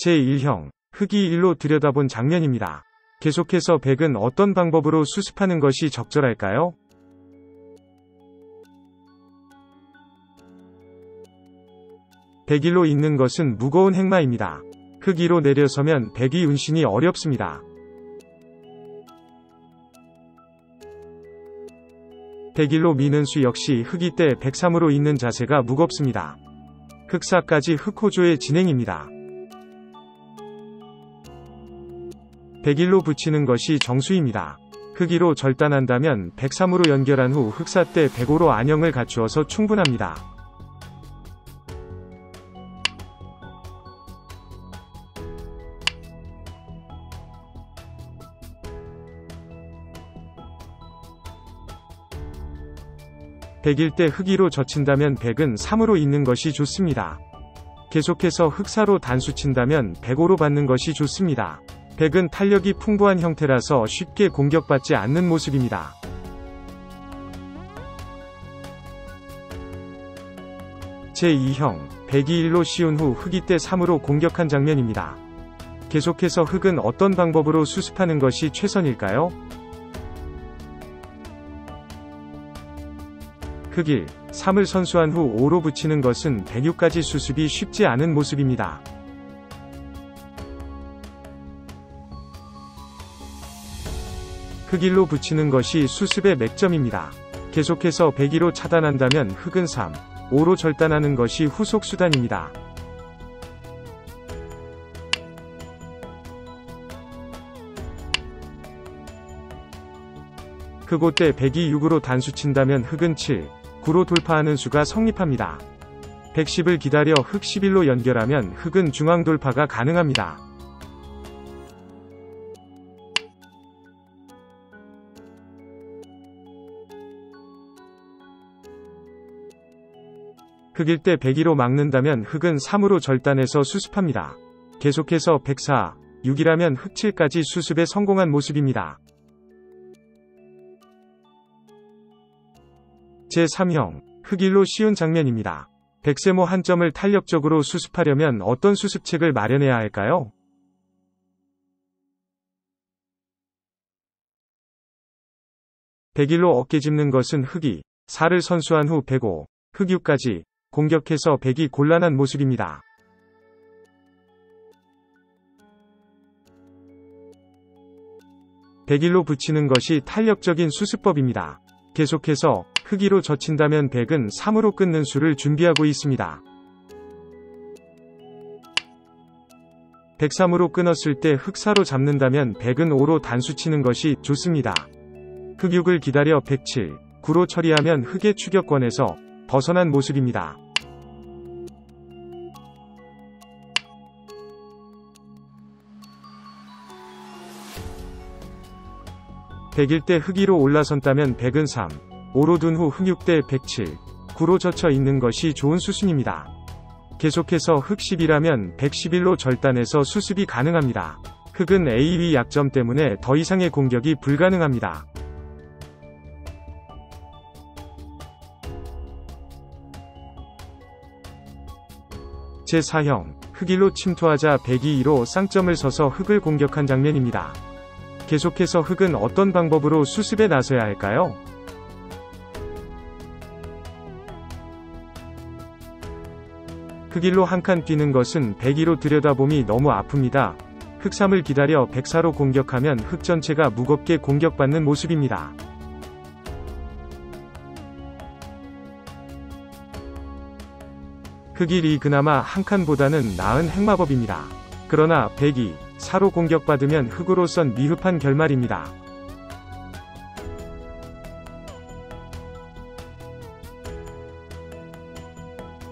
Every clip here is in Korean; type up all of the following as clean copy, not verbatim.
제1형, 흑이 1로 들여다본 장면입니다. 계속해서 백은 어떤 방법으로 수습하는 것이 적절할까요? 백일로 있는 것은 무거운 행마입니다. 흑이로 내려서면 백이 운신이 어렵습니다. 백일로 미는 수 역시 흑이 때 백삼으로 있는 자세가 무겁습니다. 흑사까지 흑호조의 진행입니다. 백일로 붙이는 것이 정수입니다. 흑이로 절단한다면 백삼으로 연결한 후 흑사 때 백오로 안형을 갖추어서 충분합니다. 백일 때 흑이로 젖힌다면 백은 3으로 있는 것이 좋습니다. 계속해서 흑사로 단수친다면 백오로 받는 것이 좋습니다. 백은 탄력이 풍부한 형태라서 쉽게 공격받지 않는 모습입니다. 제2형, 백이 1로 씌운 후 흑이 때 3으로 공격한 장면입니다. 계속해서 흑은 어떤 방법으로 수습하는 것이 최선일까요? 흑일, 3을 선수한 후 5로 붙이는 것은 백유까지 수습이 쉽지 않은 모습입니다. 흑일로 붙이는 것이 수습의 맥점입니다. 계속해서 백이로 차단한다면 흑은 3, 5로 절단하는 것이 후속 수단입니다. 흑오 때 백이 6으로 단수친다면 흑은 7, 9로 돌파하는 수가 성립합니다. 110을 기다려 흑 11로 연결하면 흑은 중앙 돌파가 가능합니다. 흑일 때 백이로 막는다면 흑은 3으로 절단해서 수습합니다. 계속해서 104, 6이라면 흑 7까지 수습에 성공한 모습입니다. 제3형, 흑일로 씌운 장면입니다. 백세모 한 점을 탄력적으로 수습하려면 어떤 수습책을 마련해야 할까요? 백일로 어깨 짚는 것은 흑이 4를 선수한 후 105, 흑6까지 공격해서 백이 곤란한 모습입니다. 백일로 붙이는 것이 탄력적인 수습법입니다. 계속해서 흑이로 젖힌다면 백은 3으로 끊는 수를 준비하고 있습니다. 103으로 끊었을 때 흑사로 잡는다면 백은 5로 단수치는 것이 좋습니다. 흑6을 기다려 107, 9로 처리하면 흑의 추격권에서 벗어난 모습입니다. 백일 때 흑이로 올라선다면 백은 3, 5로 둔 후 흑6 때 107, 9로 젖혀 있는 것이 좋은 수순입니다. 계속해서 흑 10이라면 111로 절단해서 수습이 가능합니다. 흑은 AV 약점 때문에 더 이상의 공격이 불가능합니다. 제4형, 흑일로 침투하자 백이 2로 쌍점을 서서 흑을 공격한 장면입니다. 계속해서 흑은 어떤 방법으로 수습에 나서야 할까요? 흑일로 한 칸 뛰는 것은 백이로 들여다봄이 너무 아픕니다. 흑3을 기다려 백사로 공격하면 흑 전체가 무겁게 공격받는 모습입니다. 흑일이 그나마 한 칸보다는 나은 행마법입니다. 그러나 백이 4로 공격받으면 흑으로선 미흡한 결말입니다.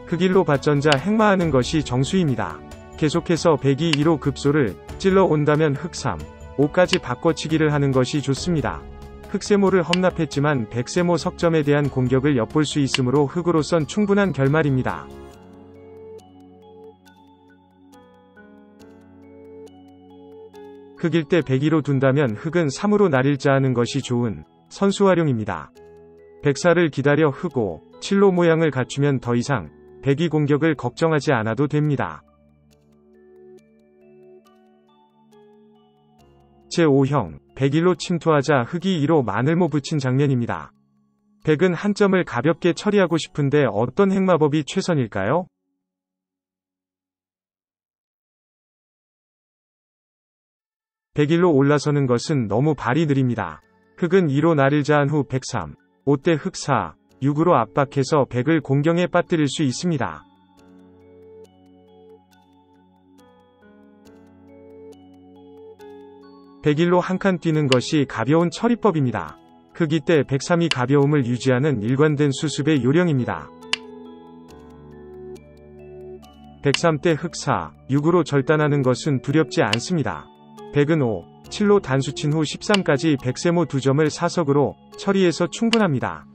흑일로 받전자 행마하는 것이 정수입니다. 계속해서 백이 2로 급소를 찔러 온다면 흑 3, 5까지 바꿔치기를 하는 것이 좋습니다. 흑세모를 험납했지만 백세모 석점에 대한 공격을 엿볼 수 있으므로 흑으로선 충분한 결말입니다. 흑일 때 백이로 둔다면 흑은 3으로 날일자하는 것이 좋은 선수활용입니다. 백사를 기다려 흑 5, 7로 모양을 갖추면 더 이상 백이 공격을 걱정하지 않아도 됩니다. 제5형, 101로 침투하자 흑이 2로 마늘모 붙인 장면입니다. 백은 한 점을 가볍게 처리하고 싶은데 어떤 핵마법이 최선일까요? 백일로 올라서는 것은 너무 발이 느립니다. 흑은 2로 나를 자한 후 103, 5대 흑 4, 6으로 압박해서 백을 공경에 빠뜨릴 수 있습니다. 백일로 한 칸 뛰는 것이 가벼운 처리법입니다. 흑이 때 103이 가벼움을 유지하는 일관된 수습의 요령입니다. 103대 흑 4, 6으로 절단하는 것은 두렵지 않습니다. 백은 5, 7로 단수친 후 13까지 백세모 2점을 사석으로 처리해서 충분합니다.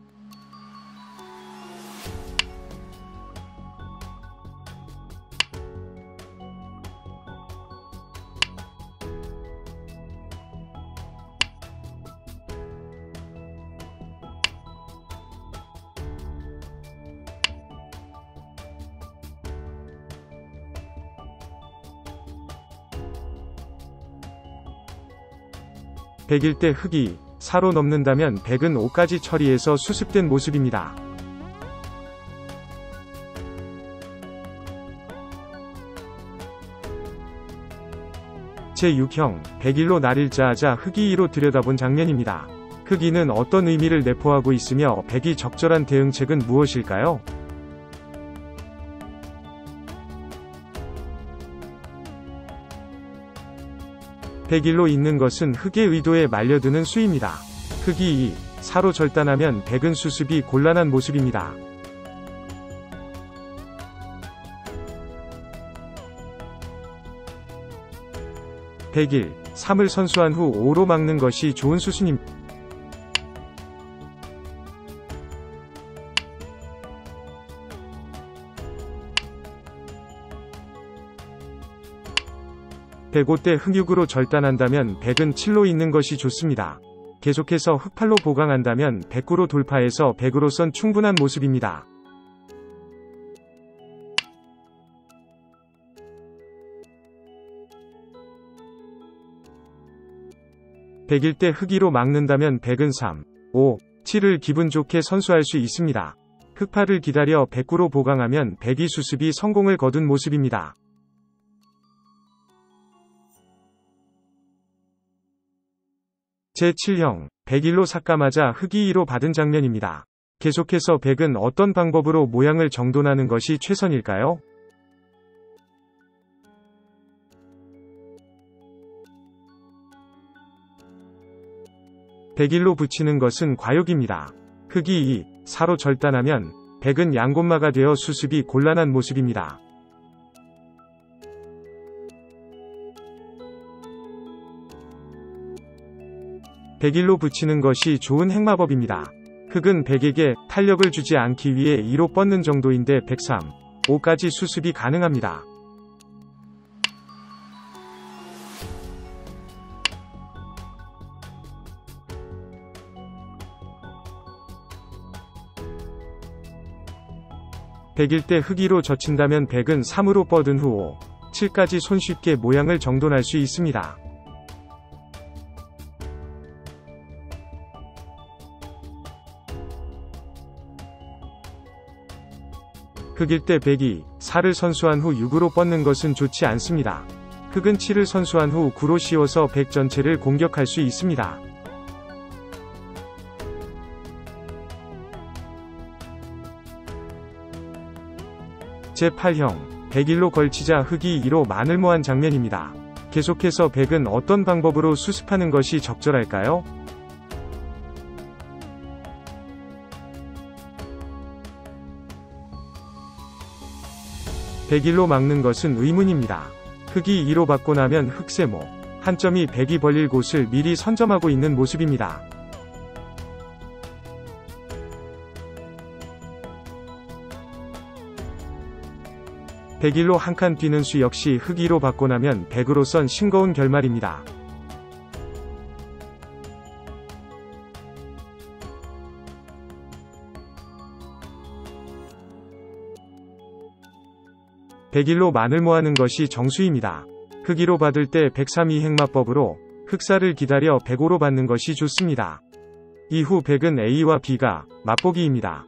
백일 때 흑이 4로 넘는다면 백은 5까지 처리해서 수습된 모습입니다. 제6형, 101로 나를 자하자 흑이 2로 들여다본 장면입니다. 흑이는 어떤 의미를 내포하고 있으며 백이 적절한 대응책은 무엇일까요? 백일로 있는 것은 흑의 의도에 말려드는 수입니다. 흑이 2, 4로 절단하면 백은 수습이 곤란한 모습입니다. 백일, 3을 선수한 후 5로 막는 것이 좋은 수순입니다. 백오 때 흑 6으로 절단한다면 백은 7로 있는 것이 좋습니다. 계속해서 흑 8로 보강한다면 109로 돌파해서 백으로선 충분한 모습입니다. 백일 때 흑 2로 막는다면 백은 3, 5, 7을 기분 좋게 선수할 수 있습니다. 흑 8을 기다려 109로 보강하면 백이 수습이 성공을 거둔 모습입니다. 제7형, 101로 삭감하자 흑이 2로 받은 장면입니다. 계속해서 백은 어떤 방법으로 모양을 정돈하는 것이 최선일까요? 백일로 붙이는 것은 과욕입니다. 흑이 2, 4로 절단하면 백은 양곤마가 되어 수습이 곤란한 모습입니다. 백일로 붙이는 것이 좋은 핵마법입니다. 흑은 백에게 탄력을 주지 않기 위해 2로 뻗는 정도인데 103, 5까지 수습이 가능합니다. 백일 때 흑 2로 젖힌다면 백은 3으로 뻗은 후 5, 7까지 손쉽게 모양을 정돈할 수 있습니다. 흑일 때 백이 4를 선수한 후 6으로 뻗는 것은 좋지 않습니다. 흑은 7을 선수한 후 9로 씌워서 백 전체를 공격할 수 있습니다. 제8형, 101로 걸치자 흑이 2로 마늘모한 장면입니다. 계속해서 백은 어떤 방법으로 수습하는 것이 적절할까요? 백일로 막는 것은 의문입니다. 흑이 2로 받고 나면 흑세모, 한 점이 백이 벌릴 곳을 미리 선점하고 있는 모습입니다. 백일로 한 칸 뛰는 수 역시 흑 2로 받고 나면 백으로선 싱거운 결말입니다. 백일로 마늘 모아는 것이 정수입니다. 흑 2로 받을 때 103이 핵마법으로 흑사를 기다려 105로 받는 것이 좋습니다. 이후 100은 A와 B가 맛보기입니다.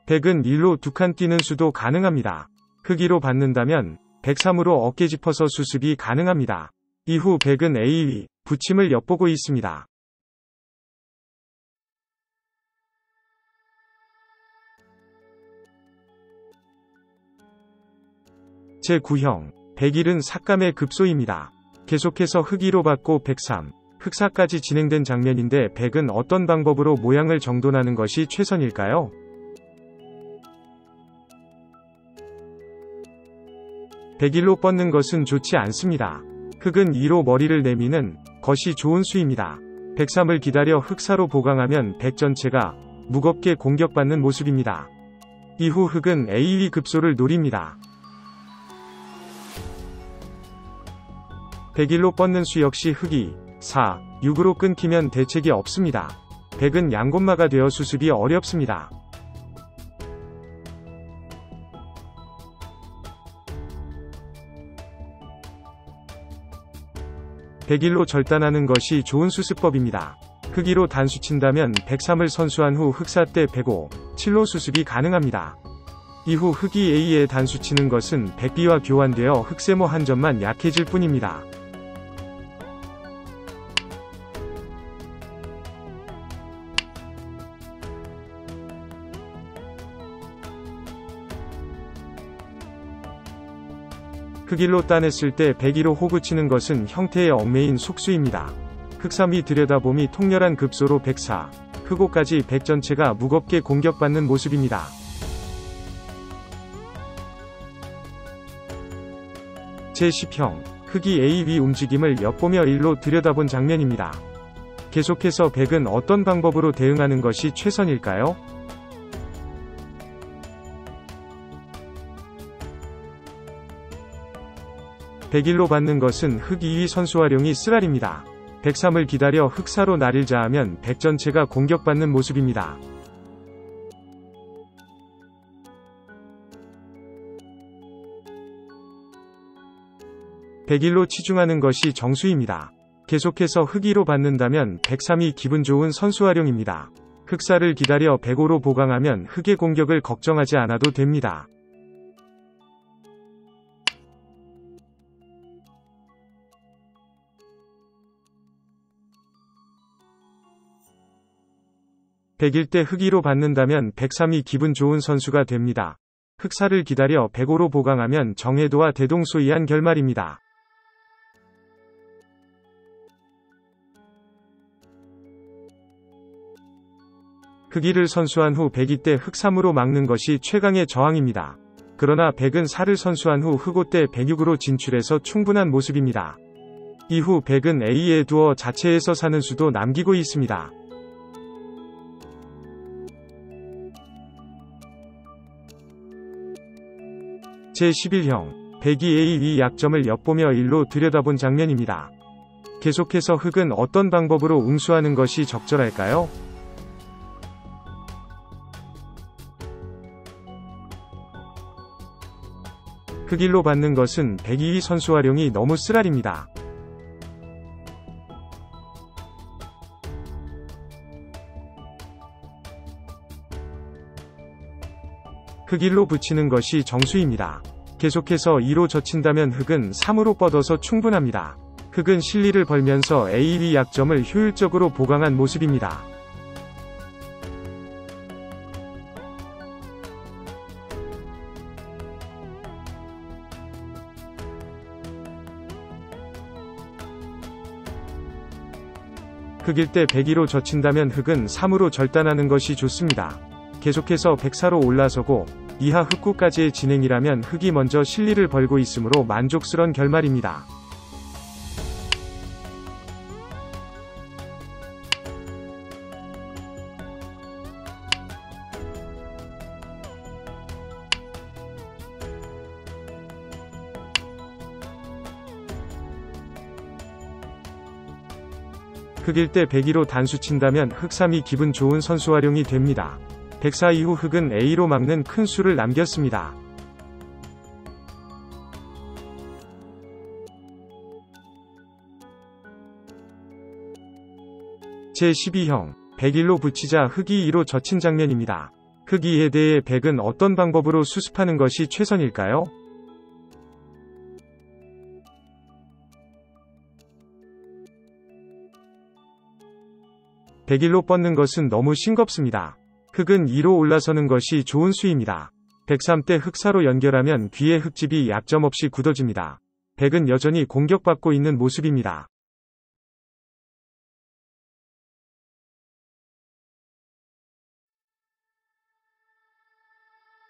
백은 1로 2칸 뛰는 수도 가능합니다. 흑2로 받는다면 103으로 어깨 짚어서 수습이 가능합니다. 이후 100은 A2, 붙임을 엿보고 있습니다. 제9형, 101은 삭감의 급소입니다. 계속해서 흑2로 받고 103, 흑사까지 진행된 장면인데 100은 어떤 방법으로 모양을 정돈하는 것이 최선일까요? 101로 뻗는 것은 좋지 않습니다. 흑은 2로 머리를 내미는 것이 좋은 수입니다. 103을 기다려 흑사로 보강하면 100 전체가 무겁게 공격받는 모습입니다. 이후 흑은 A2 급소를 노립니다. 101로 뻗는 수 역시 흑이 4, 6으로 끊기면 대책이 없습니다. 100은 양곤마가 되어 수습이 어렵습니다. 101로 절단하는 것이 좋은 수습법입니다. 흑2로 단수 친다면 103을 선수한 후 흑사 때 105, 7로 수습이 가능합니다. 이후 흑이 A에 단수 치는 것은 100B와 교환되어 흑세모 한 점만 약해질 뿐입니다. 흑1로 따냈을 때 102로 호구 치는 것은 형태의 얽매인 속수입니다. 흑3이 들여다봄이 통렬한 급소로 104, 흑5까지 100 전체가 무겁게 공격받는 모습입니다. 제10형, 흑이 A, B 움직임을 엿보며 1로 들여다본 장면입니다. 계속해서 100은 어떤 방법으로 대응하는 것이 최선일까요? 101로 받는 것은 흑 2위 선수 활용이 쓰라립니다. 103을 기다려 흑사로 날을 자하면 100 전체가 공격받는 모습입니다. (101로) 치중하는 것이 정수입니다. 계속해서 흑 2로 받는다면 103이 기분 좋은 선수 활용입니다. 흑사를 기다려 105로 보강하면 흑의 공격을 걱정하지 않아도 됩니다. (100일) 때 흑 2로 받는다면 103이 기분 좋은 선수가 됩니다. 흑사를 기다려 105로 보강하면 정해도와 대동소이한 결말입니다. 흑 2를 선수한 후 102 때 흑 3으로 막는 것이 최강의 저항입니다. 그러나 100은 4를 선수한 후 흑 5 때 106으로 진출해서 충분한 모습입니다. 이후 100은 A에 두어 자체에서 사는 수도 남기고 있습니다. 제11형, 102 A 위 약점을 엿보며 1로 들여다본 장면입니다. 계속해서 흑은 어떤 방법으로 응수하는 것이 적절할까요? 흑 1로 받는 것은 102위 선수 활용이 너무 쓰라립니다. 흑 1로 붙이는 것이 정수입니다. 계속해서 2로 젖힌다면 흑은 3으로 뻗어서 충분합니다. 흑은 실리를 벌면서 A2 약점을 효율적으로 보강한 모습입니다. 흑 1 때 102로 젖힌다면 흑은 3으로 절단하는 것이 좋습니다. 계속해서 104로 올라서고 이하 흑 9까지의 진행이라면 흑이 먼저 실리를 벌고 있으므로 만족스런 결말입니다. 흑 1 때 102로 단수 친다면 흑 3이 기분 좋은 선수 활용이 됩니다. 104 이후 흑은 A로 막는 큰 수를 남겼습니다. 제12형, 101로 붙이자 흑이 2로 젖힌 장면입니다. 흑이에 대해 백은 어떤 방법으로 수습하는 것이 최선일까요? 101로 뻗는 것은 너무 싱겁습니다. 흑은 2로 올라서는 것이 좋은 수입니다. 103 때 흑 4로 연결하면 귀의 흑집이 약점 없이 굳어집니다. 백은 여전히 공격받고 있는 모습입니다.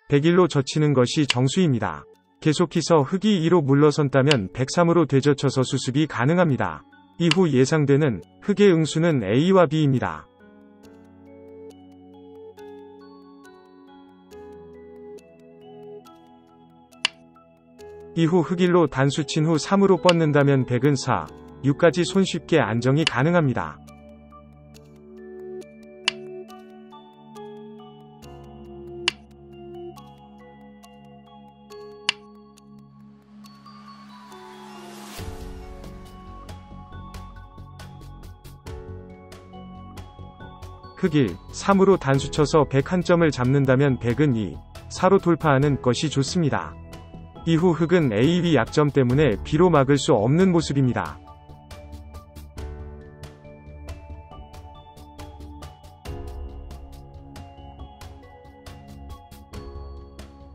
101로 젖히는 것이 정수입니다. 계속해서 흑이 2로 물러선다면 103으로 되젖혀서 수습이 가능합니다. 이후 예상되는 흑의 응수는 A와 B입니다. 이후 흑 1로 단수 친 후 3으로 뻗는다면 백은 4, 6까지 손쉽게 안정이 가능합니다. 흑 1, 3으로 단수 쳐서 백 한 점을 잡는다면 백은 2, 4로 돌파하는 것이 좋습니다. 이후 흑은 A, B 약점 때문에 B로 막을 수 없는 모습입니다.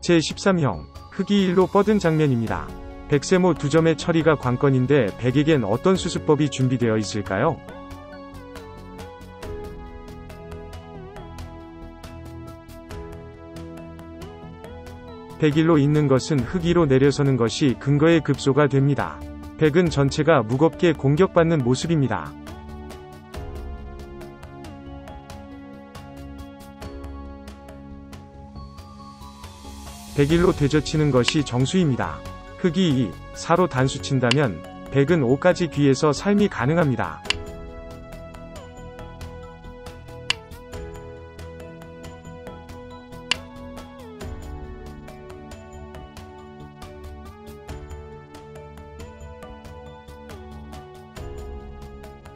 제13형, 흑이 1로 뻗은 장면입니다. 백세모 2점의 처리가 관건인데 백에겐 어떤 수습법이 준비되어 있을까요? 101로 있는 것은 흑 2로 내려서는 것이 근거의 급소가 됩니다. 백은 전체가 무겁게 공격받는 모습입니다. 백일로 되젖히는 것이 정수입니다. 흑이 2, 4로 단수 친다면 백은 5까지 귀에서 삶이 가능합니다.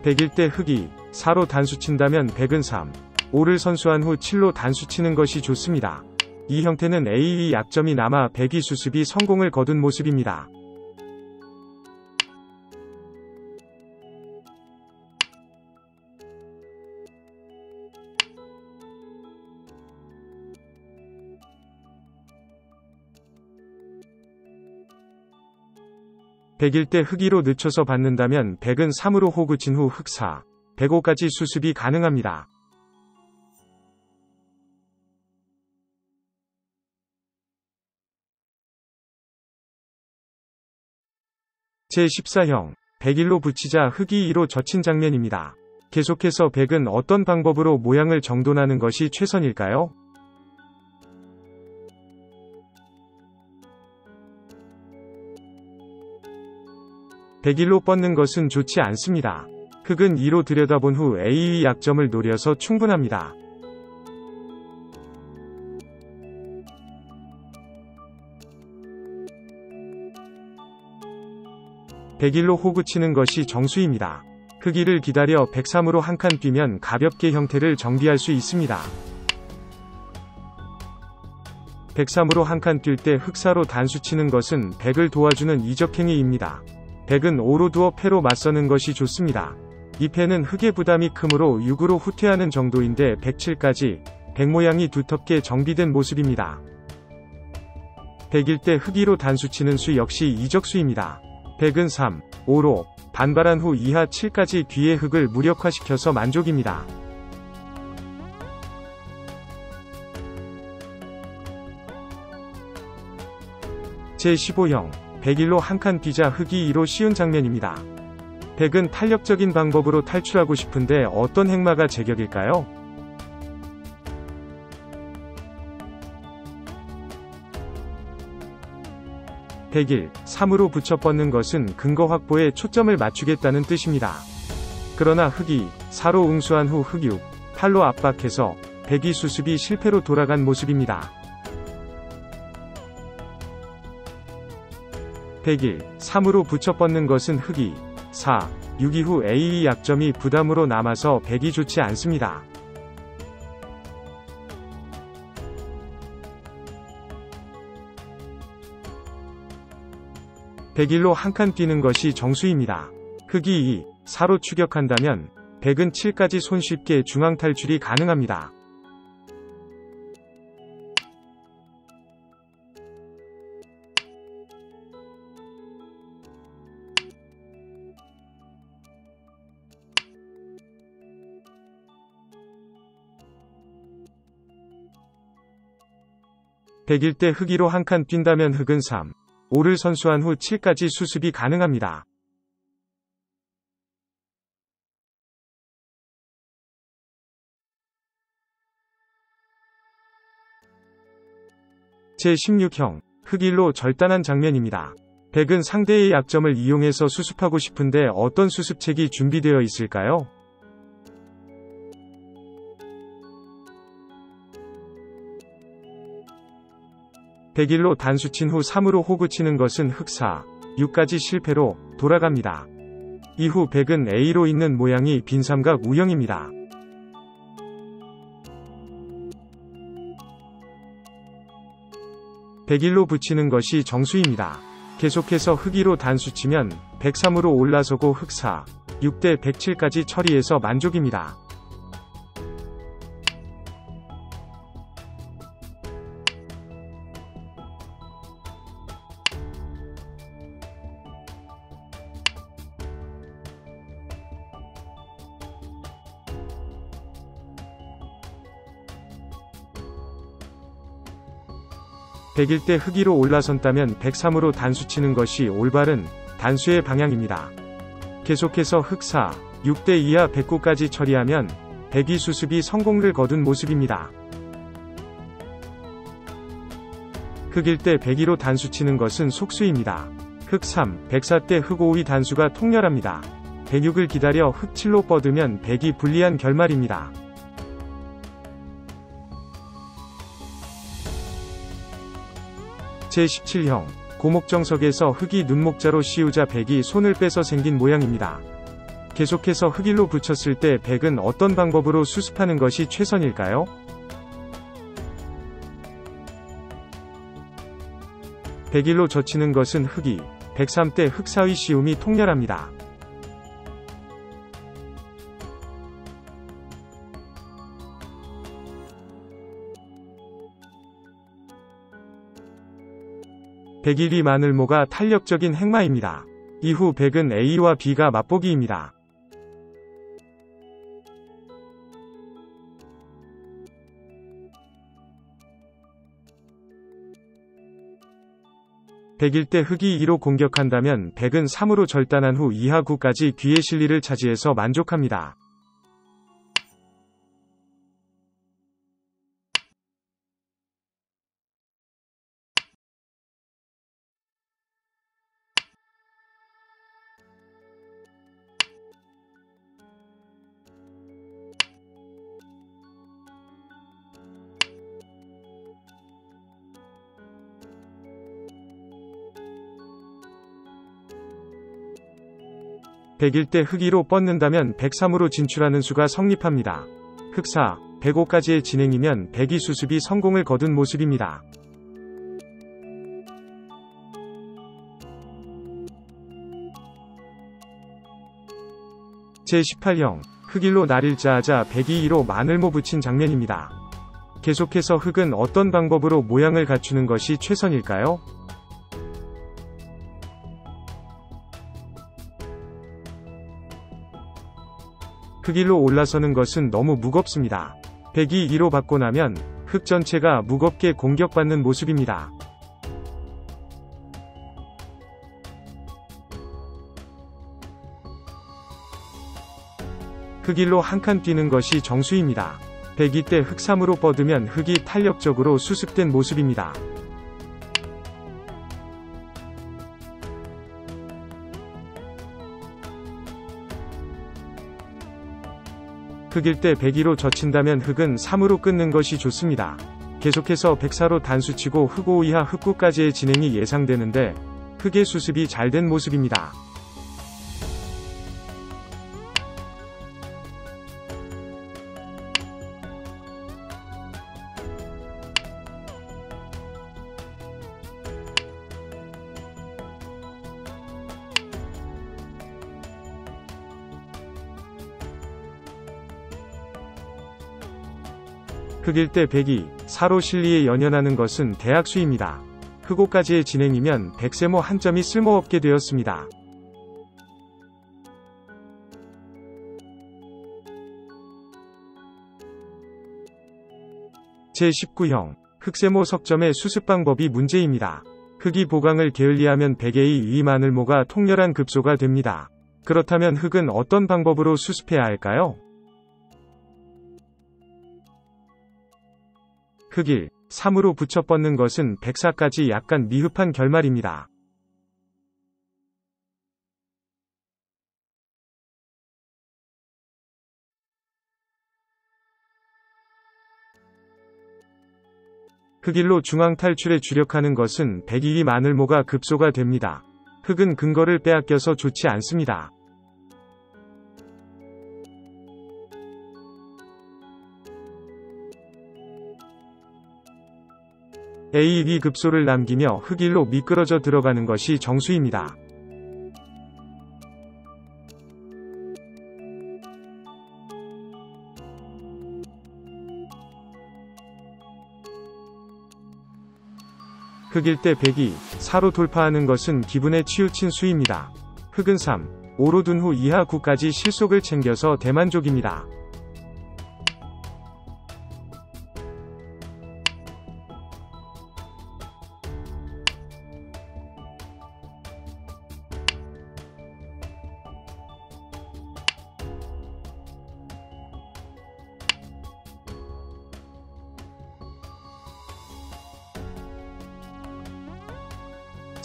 백일 때 흑이 4로 단수 친다면 백은 3, 5를 선수한 후 7로 단수 치는 것이 좋습니다. 이 형태는 A, 약점이 남아 백이 수습이 성공을 거둔 모습입니다. 백일 때 흑 2로 늦춰서 받는다면 백은 3으로 호구 친 후 흑 4, 105까지 수습이 가능합니다. 제14형, 101로 붙이자 흑이 2로 젖힌 장면입니다. 계속해서 백은 어떤 방법으로 모양을 정돈하는 것이 최선일까요? 101로 뻗는 것은 좋지 않습니다. 흑은 2로 들여다본 후 A, 약점을 노려서 충분합니다. 백일로 호구 치는 것이 정수입니다. 흑 2를 기다려 103으로 한 칸 뛰면 가볍게 형태를 정비할 수 있습니다. 103으로 한 칸 뛸 때 흑 4로 단수 치는 것은 백을 도와주는 이적행위입니다. 백은 5로 두어 패로 맞서는 것이 좋습니다. 이 패는 흑의 부담이 크므로 6으로 후퇴하는 정도인데 107까지 백 모양이 두텁게 정비된 모습입니다. 백일 때 흑 2로 단수 치는 수 역시 이적수입니다. 백은 3, 5로 반발한 후 이하 7까지 귀의 흑을 무력화시켜서 만족입니다. 제15형, 101로 한 칸 뛰자 흑이 2로 쉬운 장면입니다. 백은 탄력적인 방법으로 탈출하고 싶은데 어떤 행마가 제격일까요? 백일, 3으로 붙여 뻗는 것은 근거 확보에 초점을 맞추겠다는 뜻입니다. 그러나 흑이 4로 응수한 후 흑 6, 8로 압박해서 백이 수습이 실패로 돌아간 모습입니다. 101. 3으로 붙여 뻗는 것은 흑이 4, 6 이후 A 약점이 부담으로 남아서 백이 좋지 않습니다. 백일로 한 칸 뛰는 것이 정수입니다. 흑이 2, 4로 추격한다면 백은 7까지 손쉽게 중앙 탈출이 가능합니다. 백일 때 흑이로 한 칸 뛴다면 흑은 3, 5를 선수한 후 7까지 수습이 가능합니다. 제16형, 흑일로 절단한 장면입니다. 백은 상대의 약점을 이용해서 수습하고 싶은데 어떤 수습책이 준비되어 있을까요? 백일로 단수 친 후 3으로 호구 치는 것은 흑 4, 6까지 실패로 돌아갑니다. 이후 백은 A로 있는 모양이 빈삼각 우형입니다. 백일로 붙이는 것이 정수입니다. 계속해서 흑2로 단수 치면 백 3으로 올라서고 흑 4, 6대 백 7까지 처리해서 만족입니다. 백일 때 흑이로 올라선다면 백 3으로 단수 치는 것이 올바른 단수의 방향입니다. 계속해서 흑 4, 6대 이하 백 9까지 처리하면 백이 수습이 성공을 거둔 모습입니다. 흑일 때 백이로 단수 치는 것은 속수입니다. 흑 3, 백 4 때 흑 5의 단수가 통렬합니다. 백 6을 기다려 흑 7로 뻗으면 백이 불리한 결말입니다. 제17형, 고목정석에서 흑이 눈목자로 씌우자 백이 손을 빼서 생긴 모양입니다. 계속해서 흑일로 붙였을 때 백은 어떤 방법으로 수습하는 것이 최선일까요? 백일로 젖히는 것은 흑이, 백 3 때 흑 4의 씌움이 통렬합니다. 백일이 마늘모가 탄력적인 행마입니다. 이후 백은 A와 B가 맛보기입니다. 백일 때 흑이 2로 공격한다면 백은 3으로 절단한 후 2하 9까지 귀의 실리를 차지해서 만족합니다. 백일 때 흑2로 뻗는다면 백 3으로 진출하는 수가 성립합니다. 흑 4, 백 5까지의 진행이면 백이 수습이 성공을 거둔 모습입니다. 제18형, 흑일로 날일자 하자 백이 2로 마늘모 붙인 장면입니다. 계속해서 흑은 어떤 방법으로 모양을 갖추는 것이 최선일까요? 흑일로 올라서는 것은 너무 무겁습니다. 백이 2로 받고 나면 흑 전체가 무겁게 공격받는 모습입니다. 흑일로 한 칸 뛰는 것이 정수입니다. 백이 때 흑 3으로 뻗으면 흑이 탄력적으로 수습된 모습입니다. 흑일 때 102로 젖힌다면 흑은 3으로 끊는 것이 좋습니다. 계속해서 104로 단수치고 흑 5 이하 흑 9까지의 진행이 예상되는데 흑의 수습이 잘 된 모습입니다. 흑일 때 102, 4로 실리에 연연하는 것은 대악수입니다. 흑 5까지의 진행이면 백세모 한 점이 쓸모없게 되었습니다. 제19형, 흑세모 석점의 수습 방법이 문제입니다. 흑이 보강을 게을리하면 백의 위 마늘모가 통렬한 급소가 됩니다. 그렇다면 흑은 어떤 방법으로 수습해야 할까요? 흑일, 3으로 붙여 뻗는 것은 104까지 약간 미흡한 결말입니다. 흑일로 중앙 탈출에 주력하는 것은 102위 마늘모가 급소가 됩니다. 흑은 근거를 빼앗겨서 좋지 않습니다. A2 급소를 남기며 흑일로 미끄러져 들어가는 것이 정수입니다. 흑일 때 102, 4로 돌파하는 것은 기분에 치우친 수입니다. 흑은 3, 5로 둔 후 이하 9까지 실속을 챙겨서 대만족입니다.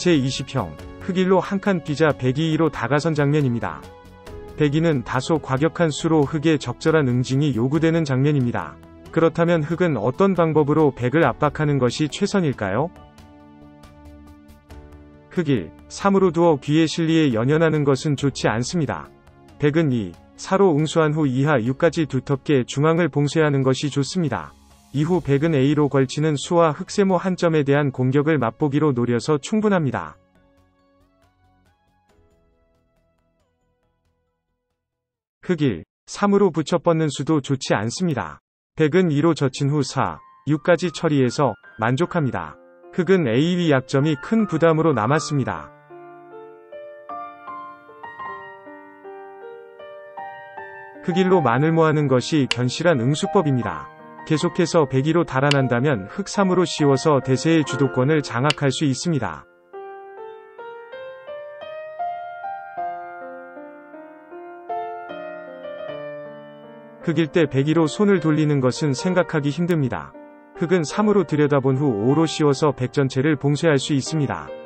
제20형, 흑일로 한 칸 뛰자 102로 다가선 장면입니다. 102는 다소 과격한 수로 흑의 적절한 응징이 요구되는 장면입니다. 그렇다면 흑은 어떤 방법으로 백을 압박하는 것이 최선일까요? 흑일, 3으로 두어 귀의 실리에 연연하는 것은 좋지 않습니다. 백은 2, 4로 응수한 후 이하 6까지 두텁게 중앙을 봉쇄하는 것이 좋습니다. 이후 백은 A로 걸치는 수와 흑세모 한 점에 대한 공격을 맛보기로 노려서 충분합니다. 흑일, 3으로 붙여 뻗는 수도 좋지 않습니다. 백은 2로 젖힌 후 4, 6까지 처리해서 만족합니다. 흑은 A2 약점이 큰 부담으로 남았습니다. 흑일로 마늘모하는 것이 견실한 응수법입니다. 계속해서 102로 달아난다면 흑 3으로 씌워서 대세의 주도권을 장악할 수 있습니다. 흑일 때 102로 손을 돌리는 것은 생각하기 힘듭니다. 흑은 3으로 들여다본 후 5로 씌워서 백 전체를 봉쇄할 수 있습니다.